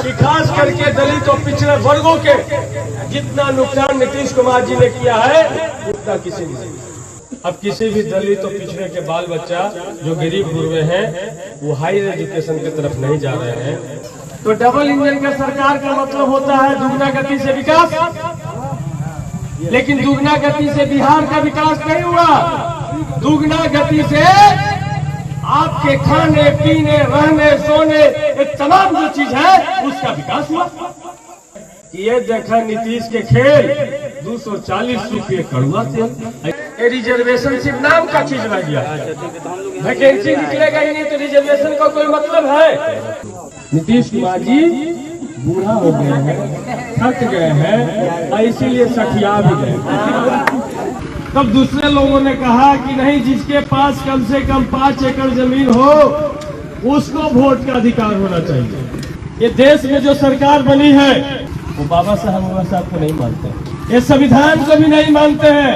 कि खास करके दलित और पिछड़े वर्गों के जितना नुकसान नीतीश कुमार जी ने किया है उतना किसी ने नहीं। अब किसी भी दलित और पिछड़े के बाल बच्चा जो गरीब गुरबे हैं वो हायर एजुकेशन की तरफ नहीं जा रहे हैं। तो डबल इंजन का सरकार का मतलब होता है दुगना गति से विकास, लेकिन दुगना गति से बिहार का विकास नहीं हुआ। दुगना गति से आपके खाने पीने रहने सोने एक तमाम जो चीज है उसका विकास हुआ। ये देखा नीतीश के खेल 240 रुपये कड़ुआ तेल। रिजर्वेशन सिर्फ नाम का चीज रह गया, वैकेंसी निकलेगा ही नहीं तो रिजर्वेशन का कोई मतलब है। नीतीश कुमार जी बूढ़ा हो गए हैं, थक गए हैं और इसीलिए सठिया भी गए। तब दूसरे लोगों ने कहा कि नहीं, जिसके पास कम से कम 5 एकड़ जमीन हो उसको वोट का अधिकार होना चाहिए। ये देश में जो सरकार बनी है वो बाबा साहब को नहीं मानते, ये संविधान को भी नहीं मानते हैं।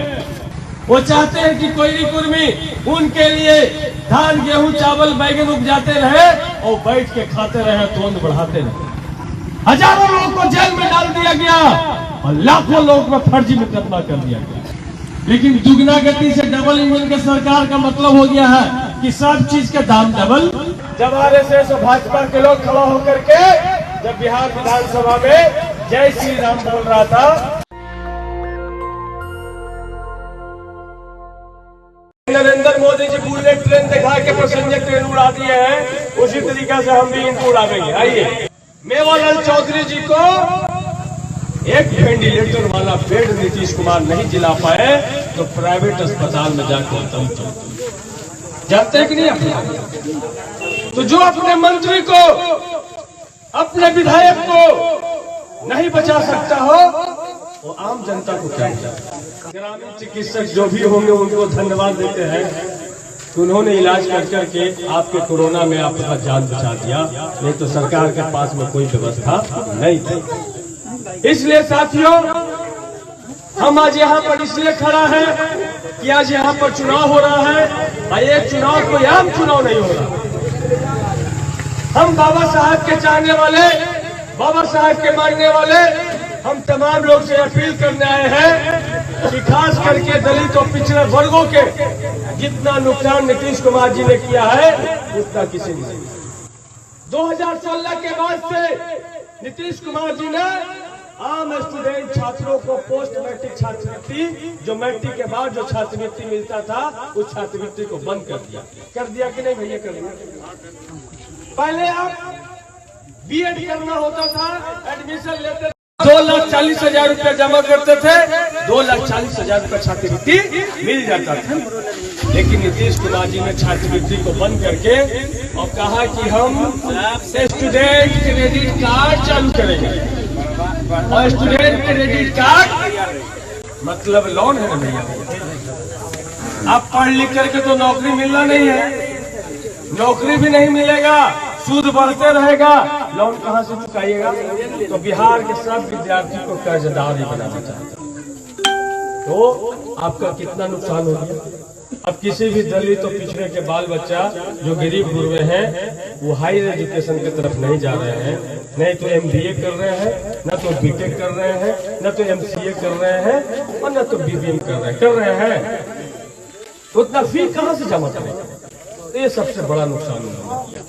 वो चाहते हैं कि कोयली कुर्मी उनके लिए धान गेहूं चावल बैगन उपजाते रहे और बैठ के खाते रहे, तोंद बढ़ाते रहे। हजारों लोगों को जेल में डाल दिया गया और लाखों लोगों पर फर्जी मुकदमा कर दिया गया। लेकिन दुगना गति से डबल इंजन के सरकार का मतलब हो गया है कि सब चीज के दाम डबल। जब आरएसएस और भाजपा के लोग खड़ा होकर के जब बिहार विधानसभा में जय श्री राम बोल रहा था, नरेंद्र मोदी जी बुलेट ट्रेन दिखा के पैसेंजर ट्रेन उड़ा दिए हैं, उसी तरीके से हम भी इनको उड़ा देंगे। आइए, मेवालाल चौधरी जी को एक वेंटिलेटर वाला बेड नीतीश कुमार नहीं दिला पाए तो प्राइवेट अस्पताल में जाकर दम जानते हैं कि नहीं अपने। तो जो अपने मंत्री को अपने विधायक को नहीं बचा सकता हो वो आम जनता को क्या बचाएगा। ग्रामीण चिकित्सक जो भी होंगे उनको धन्यवाद देते हैं कि उन्होंने इलाज कर करके आपके कोरोना में आपका जान बचा दिया, नहीं तो सरकार के पास में कोई व्यवस्था नहीं थी। इसलिए साथियों, हम आज यहाँ पर इसलिए खड़ा है कि आज यहाँ पर चुनाव हो रहा है और ये चुनाव कोई आम चुनाव नहीं हो रहा। हम बाबा साहब के चाहने वाले, बाबा साहब के मानने वाले हम तमाम लोग से अपील करने आए हैं कि खास करके दलित और पिछड़े वर्गों के जितना नुकसान नीतीश कुमार जी ने किया है उतना किसी ने नहीं। 2016 के बाद से नीतीश कुमार जी ने आम स्टूडेंट छात्रों को पोस्ट मैट्रिक छात्रवृत्ति, जो मैट्रिक के बाद जो छात्रवृत्ति मिलता था उस छात्रवृत्ति को बंद कर दिया कि नहीं भैया? कर दिया। पहले आप बीएड करना होता था, एडमिशन लेते 2,40,000 रुपया जमा करते थे, 2,40,000 रुपया छात्रवृत्ति मिल जाता था। लेकिन नीतीश कुमार जी ने छात्रवृत्ति को बंद करके और कहा कि हम स्टूडेंट क्रेडिट कार्ड चालू करेंगे। और स्टूडेंट क्रेडिट कार्ड मतलब लोन है ना भैया। आप पढ़ लिख करके तो नौकरी मिलना नहीं है, नौकरी भी नहीं मिलेगा, सूद बढ़ते रहेगा, लोन कहाँ से चुकाइएगा? तो बिहार के सब विद्यार्थी को कर्जदार ही बनाना चाहता, तो आपका कितना नुकसान हो गया। अब किसी भी दलित और पिछड़े के बाल बच्चा जो गरीब गुरबे हैं वो हायर एजुकेशन की तरफ नहीं जा रहे हैं, नहीं तो MBA कर रहे हैं, न तो BTech कर रहे हैं, न तो MCA कर रहे हैं और न तो BBM कर रहे हैं। तो उतना फी कहाँ से जमा करेंगे? तो ये सबसे बड़ा नुकसान है।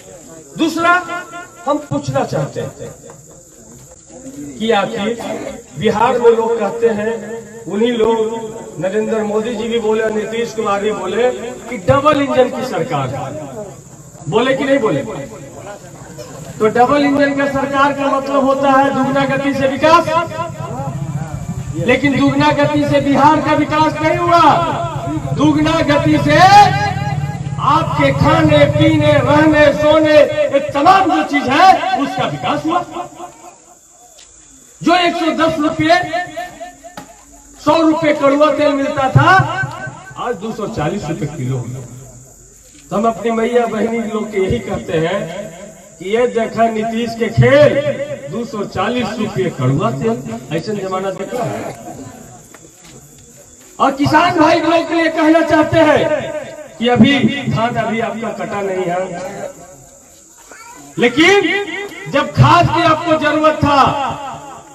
दूसरा, हम पूछना चाहते हैं कि आखिर बिहार में लोग कहते हैं, उन्हीं लोग नरेंद्र मोदी जी भी बोले, नीतीश कुमार भी बोले कि डबल इंजन की सरकार है। बोले कि नहीं बोले? तो डबल इंजन का सरकार का मतलब होता है दुगना गति से विकास, लेकिन दुगना गति से बिहार का विकास नहीं हुआ। दुगना गति से आपके खाने पीने रहने सोने एक तमाम जो चीज है उसका विकास हुआ। जो 110 रुपये 100 रुपये कड़ुआ तेल मिलता था आज 240 रुपये किलो। तो हम अपनी मैया बहनी लोग के यही कहते हैं कि ये देखा नीतीश के खेल 240 रुपये कड़ुआ तेल। ऐसा जमाना देखा है। और किसान भाई लोग के लिए कहना चाहते हैं कि धान अभी आपका कटा नहीं है, लेकिन जब खाद की आपको जरूरत था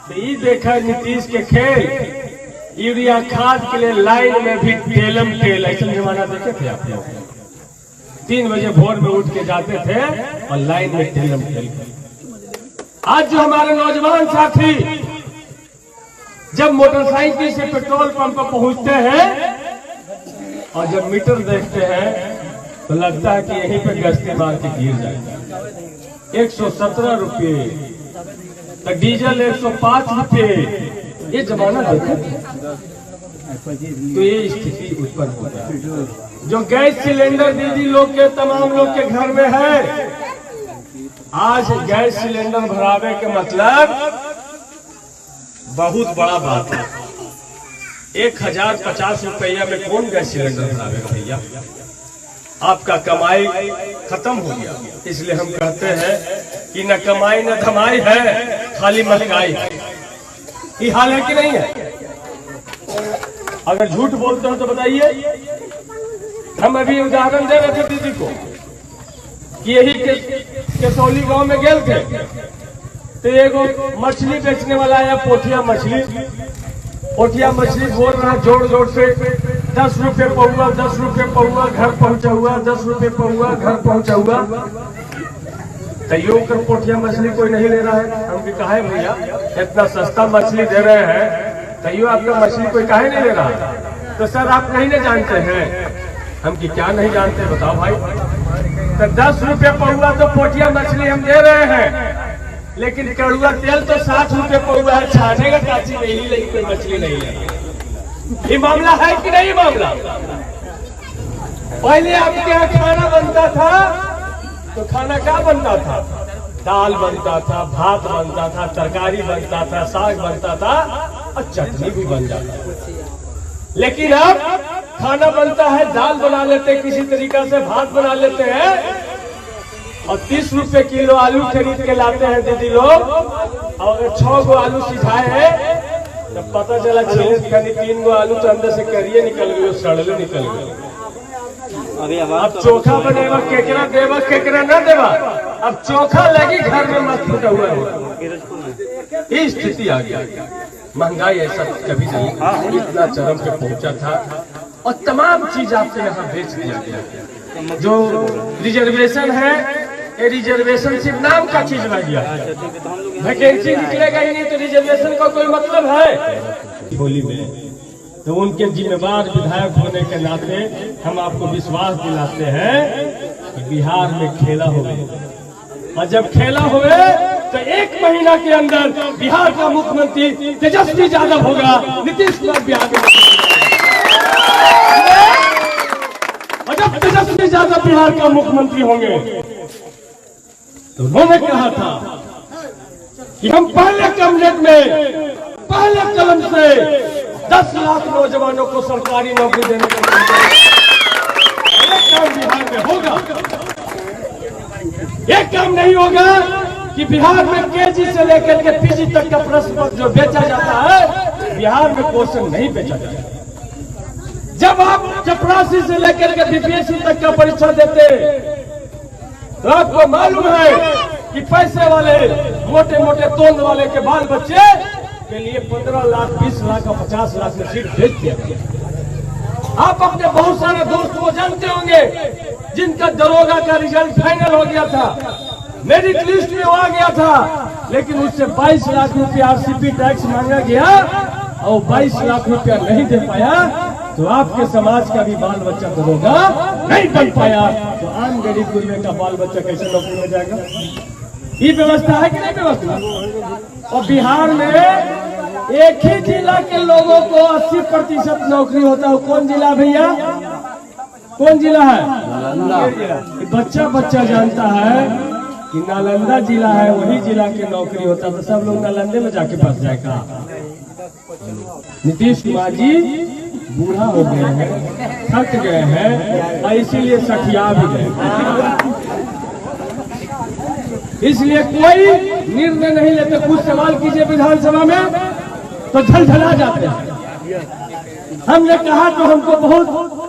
तो ये देखा नीतीश के खेल, यूरिया खाद के लिए लाइन में भी टेलम टेल, ऐसा जमाना देखे थे आप लोग? 3 बजे भोर में उठ के जाते थे और लाइन में टेलम टेल। आज जो हमारे नौजवान साथी जब मोटरसाइकिल से पेट्रोल पंप पर पहुंचते हैं और जब मीटर देखते हैं तो लगता है कि यहीं पे गश्ती मार के गिर जाएगा। 117 रुपये, तो डीजल 105 रुपये, ये जमाना देखे तो ये स्थिति उत्पन्न होता है। जो गैस सिलेंडर दीदी लोग के, तमाम लोग के घर में है, आज गैस सिलेंडर भरावे के मतलब बहुत बड़ा बात है। 1050 रुपया में कौन गैस सिलेंडर भरावेगा भैया? आपका कमाई खत्म हो गया। इसलिए हम कहते हैं कि न कमाई न धमाई है, खाली महंगाई है। ये हाल है कि नहीं है? अगर झूठ बोलते हो तो बताइए। हम अभी उदाहरण दे रहे थे दीदी को कि यही केसौली गांव में गए थे तो एगो मछली बेचने वाला आया, पोठिया मछली बोल रहा जोर जोर से 10 रुपये पौआ, 10 रुपये पौआ, घर पहुंचा हुआ, 10 रुपये पौआ, घर पहुंचा हुआ। तैयो कर पोठिया मछली कोई नहीं ले रहा है। हम भी कहा भैया इतना सस्ता मछली दे रहे हैं, तैयो आपका मछली कोई काहे नहीं ले रहा है? तो सर आप नहीं ना जानते हैं। हम की क्या नहीं जानते बताओ भाई? तो 10 रुपये पौआ तो पोठिया मछली हम दे रहे हैं, लेकिन कड़ुआ तेल तो 60 रुपये पौआ है। छाने का काची नहीं, लेकिन कोई मछली नहीं है। ये मामला है कि नहीं मामला? पहले आपके यहाँ खाना बनता था तो खाना क्या बनता था? दाल बनता था, भात बनता था, तरकारी बनता था, साग बनता था और चटनी भी बन जाता था। लेकिन अब खाना बनता है, दाल बना लेते हैं, किसी तरीका से भात बना लेते हैं और 30 रुपए किलो आलू खरीद के लाते हैं दीदी लोग। और अगर 6 गो आलू सिझाए हैं तो पता चला 3 गो आलू तो अंदर से करिए निकल गए, सड़ले निकल गए। अब चोखा बनेगा, केकरा देवा केकरा न देवा, अब चोखा लगी घर में मत फूटा हुआ है। ये स्थिति आ गया। महंगाई ऐसा कभी नहीं इतना चरम पे पहुंचा था और तमाम चीज आपके यहाँ बेच दिया गया। जो रिजर्वेशन है, ये रिजर्वेशन सिर्फ नाम का चीज रह गया। वैकेंसी निकलेगा ही नहीं तो रिजर्वेशन का कोई मतलब है? होली में तो उनके जिम्मेवार विधायक होने के नाते हम आपको विश्वास दिलाते हैं कि बिहार में खेला होगा, और जब खेला हुए तो 1 महीना के अंदर बिहार का मुख्यमंत्री तेजस्वी यादव होगा, नीतीश कुमार बिहार में। और जब तेजस्वी यादव बिहार का मुख्यमंत्री होंगे तो उन्होंने कहा था कि हम पहले कैबिनेट में पहले कलम से 10 लाख नौजवानों को सरकारी नौकरी देने का काम बिहार में होगा। एक काम नहीं होगा कि बिहार में केजी से लेकर के पीजी तक का प्रश्न पत्र जो बेचा जाता है, बिहार में क्वेश्चन नहीं बेचा जाता। जब आप चपरासी से लेकर के बीपीएससी तक का परीक्षा देते तो आपको मालूम है कि पैसे वाले मोटे मोटे तोल वाले के बाल बच्चे के लिए 15 लाख, 20 लाख और 50 लाख में सीट भेज दिया। आप अपने बहुत सारे दोस्त को जानते होंगे जिनका दरोगा का रिजल्ट फाइनल हो गया था, मेरिट लिस्ट में आ गया था, लेकिन उससे 22 लाख रुपया आरसीपी टैक्स मांगा गया और 22 लाख रुपया नहीं दे पाया तो आपके समाज का भी बाल बच्चा दरोगा नहीं बन पाया तो आम गरीब गुरबे का बाल बच्चा कैसे नौकरी में जाएगा? ये व्यवस्था है कि नहीं व्यवस्था? और बिहार में एक ही जिला के लोगों को 80% नौकरी होता है। कौन जिला भैया? कौन जिला है? नालंदा। बच्चा जानता है कि नालंदा जिला है, वही जिला की नौकरी होता है। तो सब लोग नालंदे में जाके फंस जाएगा। नीतीश कुमार जी बूढ़ा हो गए हैं, थक गए हैं और इसीलिए सठिया भी गए, इसलिए कोई निर्णय नहीं लेते। कुछ सवाल कीजिए विधानसभा में तो झलझला जाते हैं। हमने कहा तो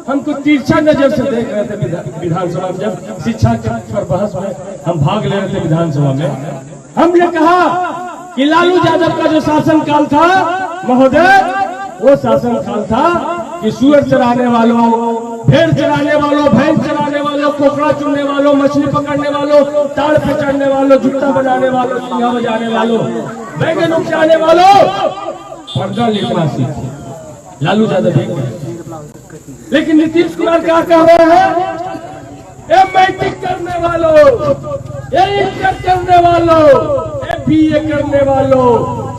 हमको तिरछा नजर से देख रहे थे विधानसभा में। जब शिक्षा पर बहस में हम भाग ले रहे थे विधानसभा में हमने कहा कि लालू यादव का जो शासनकाल था महोदय, वो शासनकाल था कि सुअर चराने वालों, भेड़ चराने वालों, भैंस चराने वालों, कोकड़ा चुनने वालों, मछली पकड़ने वालों, ताड़ पे चढ़ने वालों, जूता बनाने वालों, सिंगा बजाने वालों, बैगन उपजाने वालों पर्दा लिखना सीखे। लालू यादव एक। लेकिन नीतीश कुमार क्या कह रहे हैं? ए मैट्रिक करने वालों, ए इंटर करने वालों, ए बीए करने वालों,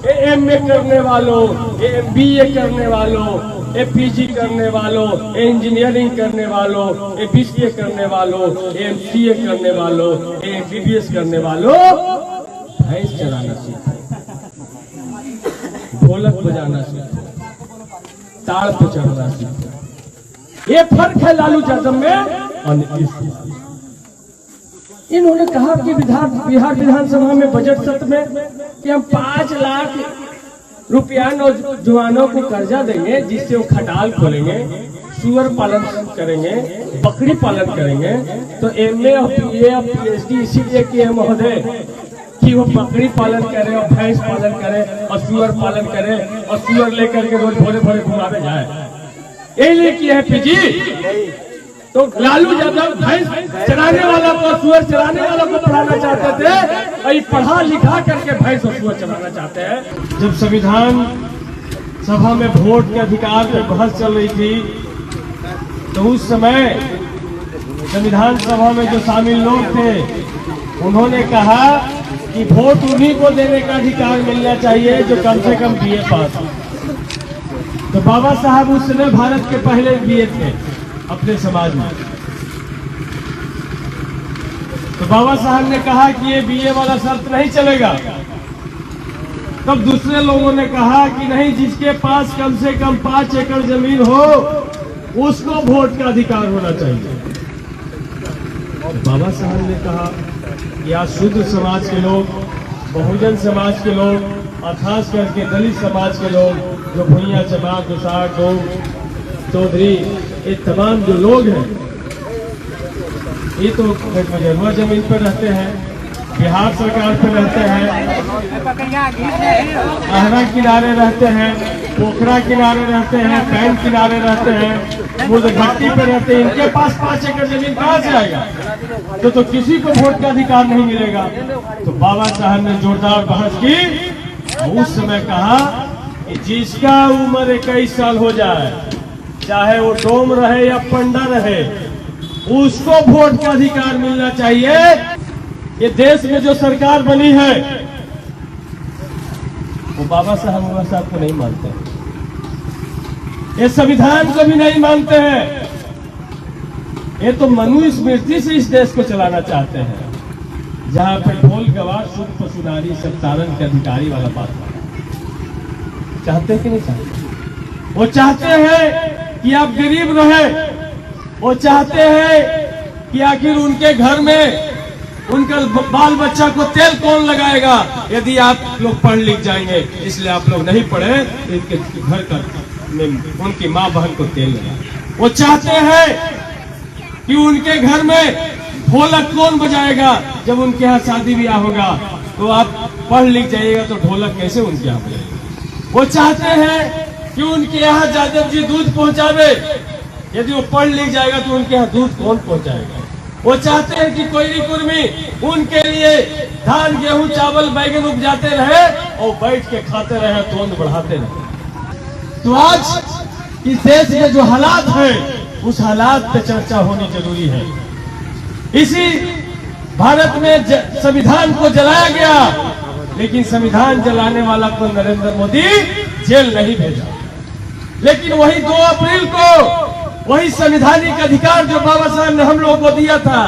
ए एमए करने वालों, ए एमबीए करने वालों, ए पीजी करने वालों, ए इंजीनियरिंग करने वालों, ए बीसीए करने वालों, ए एमसीए करने वालों, ए एमबीबीएस करने वालों भैंस चलाना सीखो, ढोलक बजाना सीखो, ताड़ पे चढ़ना सीखो। ये फर्क है लालू यादव में और नीतीश। इन्होंने कहा कि बिहार विधानसभा में बजट सत्र में कि हम 5 लाख रुपया नौजवानों को कर्जा देंगे, जिससे वो खटाल खोलेंगे, सुअर पालन करेंगे, बकरी पालन करेंगे। तो एमए और बीए और पीएचडी इसीलिए किए हैं महोदय कि वो बकरी पालन करे और भैंस पालन करे और सुअर पालन करे और सुअर लेकर के रोज भोरे भोरे घुमावे जाए। यही लिए किए हैं पीजी। तो लालू यादव भैंस चराने वाला को, सुअर चराने वाला को पढ़ाना चाहते थे और ये पढ़ा लिखा करके भैंस और सुअर चलाना चाहते हैं। जब संविधान सभा में वोट के अधिकार पर बहस चल रही थी, तो उस समय संविधान सभा में जो शामिल लोग थे, उन्होंने कहा कि वोट उन्हीं को देने का अधिकार मिलना चाहिए जो कम से कम बीए पास हो। तो बाबा साहब उस समय भारत के पहले बीए थे अपने समाज में। तो बाबा साहब ने कहा कि ये बीए वाला शर्त नहीं चलेगा। तब दूसरे लोगों ने कहा कि नहीं, जिसके पास कम से कम 5 एकड़ जमीन हो उसको वोट का अधिकार होना चाहिए। तो बाबा साहब ने कहा कि आज शूद्र समाज के लोग, बहुजन समाज के लोग और खास करके दलित समाज के लोग, जो भुइयां, चमार, दुसार, डोम, चौधरी, ये तमाम जो लोग हैं, ये तो मजरूआ जमीन पर रहते हैं, बिहार सरकार पर रहते हैं, आहरा किनारे रहते हैं, पोखरा किनारे रहते हैं, बैंक किनारे रहते हैं, मुर्दघट्टी पे रहते हैं। इनके पास 5 एकड़ जमीन कहाँ से आएगा? तो किसी को वोट का अधिकार नहीं मिलेगा। तो बाबा साहब ने जोरदार बहस की। उस समय कहा कि जिसका उम्र 21 साल हो जाए, चाहे वो डोम रहे या पंडा रहे, उसको वोट का अधिकार मिलना चाहिए। ये देश में जो सरकार बनी है वो बाबा साहब को नहीं मानते, ये संविधान को भी नहीं मानते हैं। ये तो मनुस्मृति से इस देश को चलाना चाहते हैं, जहां पे ढोल गवार शुद्ध पशुनारी सब तारण के अधिकारी वाला बात चाहते हैं कि नहीं चाहते? वो चाहते हैं कि आप गरीब रहे, वो चाहते हैं कि आखिर उनके घर में उनका बाल बच्चा को तेल कौन लगाएगा यदि आप लोग पढ़ लिख जाएंगे। इसलिए आप लोग नहीं पढ़े, इनके घर का उनकी माँ बहन को तेल लगा। वो चाहते हैं कि उनके घर में ढोलक कौन बजाएगा जब उनके यहाँ शादी ब्याह होगा, तो आप पढ़ लिख जाइएगा तो ढोलक कैसे उनके यहाँ बजाएगा। वो चाहते हैं कि उनके यहाँ यादव जी दूध पहुंचावे, यदि वो पढ़ लिख जाएगा तो उनके यहाँ दूध कौन पहुंचाएगा। वो चाहते हैं कि कोयली कुर्मी उनके लिए धान, गेहूं, चावल, बैगन उपजाते रहे और बैठ के खाते रहे, तोंद बढ़ाते रहे। तो आज इस देश में जो हालात है, उस हालात पे चर्चा होनी जरूरी है। इसी भारत में संविधान को जलाया गया, लेकिन संविधान जलाने वाला को नरेंद्र मोदी जेल नहीं भेजा। लेकिन वही 2 अप्रैल को वही संवैधानिक अधिकार जो बाबा साहब ने हम लोगों को दिया था,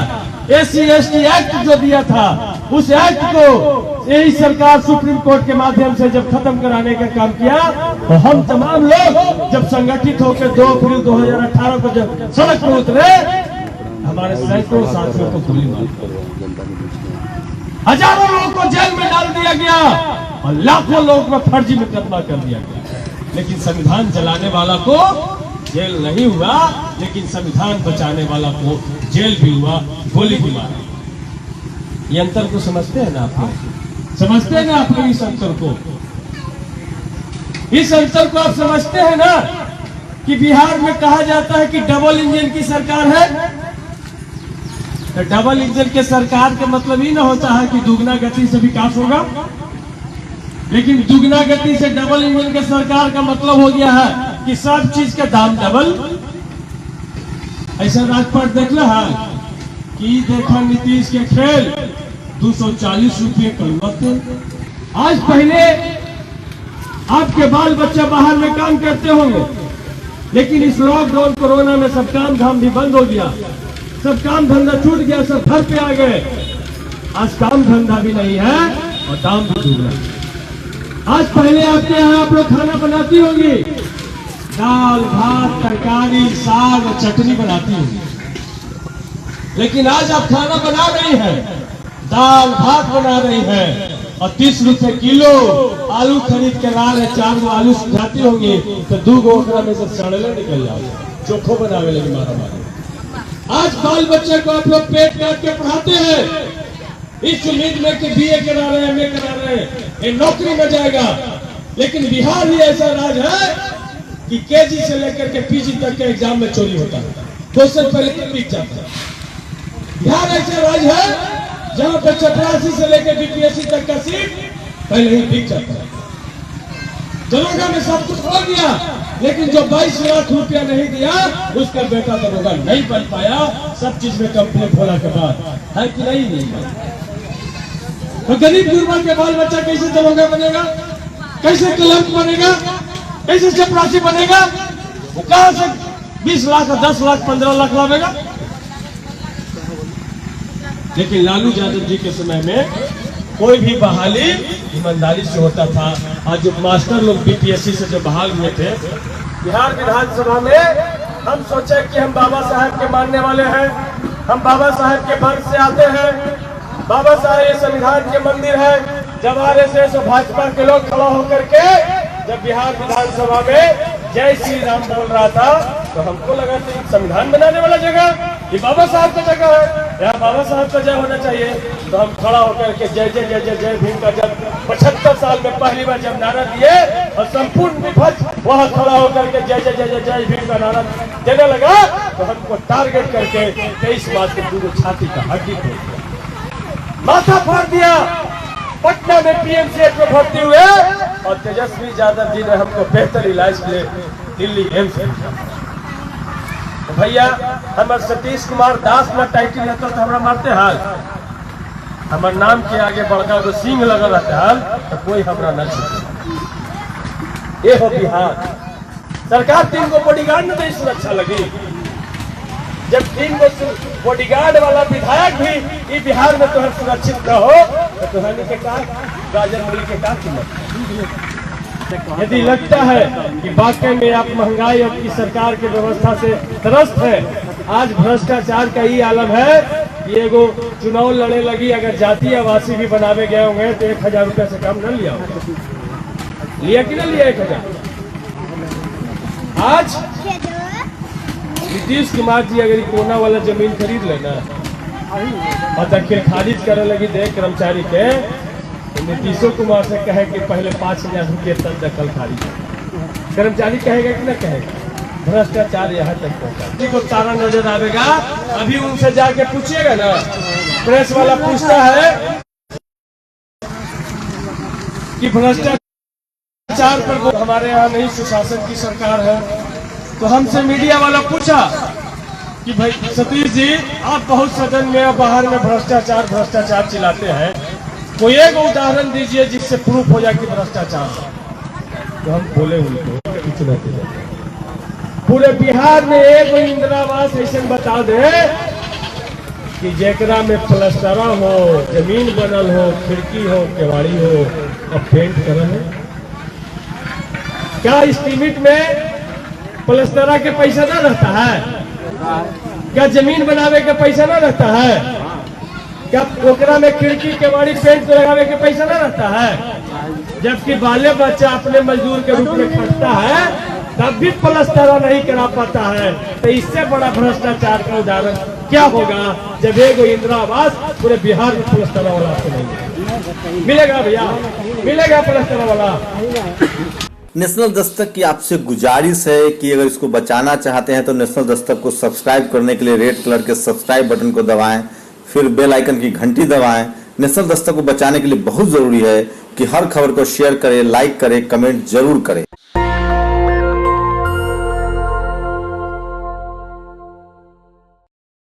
SC/ST एक्ट जो दिया था, उस एक्ट को यही सरकार सुप्रीम कोर्ट के माध्यम से जब खत्म कराने का काम किया, तो हम तमाम लोग जब संगठित होकर 2 अप्रैल 2018 को जब सड़क पर उतरे, हमारे सैकड़ों साथियों को गोली मार, हजारों लोगों को जेल में डाल दिया गया और लाखों लोगों पर फर्जी मुकदमा कर दिया गया। लेकिन संविधान जलाने वाला को जेल नहीं हुआ, लेकिन संविधान बचाने वाला को जेल भी हुआ, गोली भी मारी। ये अंतर को समझते हैं ना आप लोग? समझते हैं ना आप लोग इस अंतर को? इस अंतर को आप समझते हैं ना कि बिहार में कहा जाता है कि डबल इंजन की सरकार है। तो डबल इंजन के सरकार का मतलब ही ना होता है कि दुगना गति से विकास होगा, लेकिन दुगना गति से डबल इंजन के सरकार का मतलब हो गया है कि सब चीज का दाम डबल। ऐसा राजपाट देख लो है कि देखा नीतीश के खेल 240 रुपये कड़वा तेल। आज पहले आपके बाल बच्चे बाहर में काम करते होंगे, लेकिन इस लॉकडाउन कोरोना में सब काम धाम भी बंद हो गया, सब काम धंधा छूट गया, सब घर पे आ गए। आज काम धंधा भी नहीं है और दाम भी डूबा। आज पहले आपके यहाँ आप लोग खाना बनाती होंगी, दाल भात तरकारी साग और चटनी बनाती होंगी, लेकिन आज आप खाना बना रही हैं, दाल भात बना रही हैं और 30 रुपए किलो आलू खरीद के ला रहे। 4 गो आलू सुझाती होंगी तो 2 गो ओकरा में से सड़ले निकल जाओगे, चोखो बनावे लगे मारा मारी। आज बाल बच्चे को आप लोग पेट काट के पढ़ाते हैं इस उम्मीद में कि बीए करा रहे हैं, एमए करा रहे हैं, ये नौकरी में जाएगा। लेकिन बिहार ही ऐसा राज है कि केजी से लेकर के पीजी तक के एग्जाम में चोरी होता है, क्वेश्चन पहले बिक जाता है। बिहार ऐसा राज है जहां पर 84 से लेकर बीपीएससी तक का सीट पहले ही बिक जाता है। दरोगा में सब कुछ हो गया, लेकिन जो 22 लाख रुपया नहीं दिया उसका बेटा दरोगा नहीं बन पाया। सब चीज में कंप्लेंट होने के बाद है कि नहीं? तो गरीब गुरबा के बाल बच्चा कैसे दरोगा बनेगा, कैसे क्लर्क बनेगा, कैसे चपरासी बनेगा? वो कहां से 20 लाख 10 लाख 15 लाख लावेगा? लेकिन लालू यादव जी के समय में कोई भी बहाली ईमानदारी से होता था। आज जो मास्टर लोग बीपीएससी से जो बहाल हुए थे बिहार विधानसभा में, हम सोचे कि हम बाबा साहब के मानने वाले हैं, हम बाबा साहब के वंश से आते हैं, बाबा साहब ये संविधान के मंदिर है। जब आरएसएस और भाजपा के लोग खड़ा होकर के जब बिहार विधानसभा में जय श्री राम बोल रहा था तो हमको लगा कि संविधान बनाने वाला जगह ये बाबा साहब का जगह है, यहाँ बाबा साहब का जय होना चाहिए। तो हम खड़ा होकर के जय जय जय जय जय भीम का जब 75 साल में पहली बार जब नारा दिए और संपूर्ण विपक्ष वहाँ खड़ा होकर के जय जय जय जय जय भीम का नारा देने लगा तो हमको टारगेट करके 23 मार्च को पूरे छाती का हड्डी तोड़ दिया, माथा फाड़ दिया। पटना में पीएमसीएच में भर्ती हुए और तेजस्वी यादव जी ने हमको बेहतर इलाज के लिए दिल्ली एम्स भेजा। तो भैया हमारे सतीश कुमार दास में टाइटल रहता तो हमारा मारते हाल, हमारे नाम के आगे बड़का को सिंह लगा रहता हाल तो कोई हमारा न छूटे। ये हो बिहार सरकार 3 गो बॉडीगार्ड में तो सुरक्षा लगी। जब 3 गो बॉडीगार्ड वाला विधायक भी ये बिहार में तो सुरक्षित न हो तो तुहनी के का गाजर मूली के का कीमत? यदि लगता है कि वाकई में आप महंगाई और की सरकार की व्यवस्था से त्रस्त है, आज भ्रष्टाचार का ही आलम है। ये एगो चुनाव लड़े लगी, अगर जाति आवासी भी बनावे गए होंगे तो 1000 रुपया से कम न लिया होगा। लिया कि न लिया 1000? आज नीतीश कुमार जी अगर कोना वाला जमीन खरीद लेना और फिर खारिज करे लगी दे कर्मचारी के, तो नीतीशो कुमार से कहे कि पहले 5000 रुपये तक दखल खारिज, कर्मचारी कहेगा कि ना कहेगा? भ्रष्टाचार यहाँ तक पहुँचा को तारा नजर आएगा। अभी उनसे जाके पूछिएगा ना, प्रेस वाला पूछता है कि भ्रष्टाचार पर हमारे यहाँ नहीं सुशासन की सरकार है। तो हमसे मीडिया वाला पूछा कि भाई सतीश जी आप बहुत सदन में और बाहर में भ्रष्टाचार चिल्लाते हैं, कोई एक उदाहरण दीजिए जिससे प्रूफ हो जाए कि भ्रष्टाचार। तो हम बोले उनको कुछ नहीं, पूरे बिहार में एक इंदिरा आवास ऐसे बता दे कि जेकरा में प्लस्तरा हो, जमीन बनल हो, खिड़की हो, केवाड़ी हो और पेंट करल हो। क्या इस्टीमेट में प्लस्तरा के पैसा ना रहता है? क्या जमीन बनावे के पैसा ना रहता है? क्या ओकरा में खिड़की केवाड़ी पेंट लगावे के पैसा ना रहता है? जबकि बाले बच्चा अपने मजदूर के रूप में खटता है तब भी प्लस्तरा नहीं करा पाता है। तो इससे बड़ा भ्रष्टाचार का उदाहरण क्या होगा जब एक इंदिरा आवास पूरे बिहार में पलस्तर वाला आपको नहीं मिलेगा भैया, मिलेगा पलस्तर वाला। नेशनल दस्तक की आपसे गुजारिश है कि अगर इसको बचाना चाहते हैं तो नेशनल दस्तक को सब्सक्राइब करने के लिए रेड कलर के सब्सक्राइब बटन को दबाएं, फिर बेल आइकन की घंटी दबाएं। नेशनल दस्तक को बचाने के लिए बहुत जरूरी है कि हर खबर को शेयर करें, लाइक करें, कमेंट जरूर करें।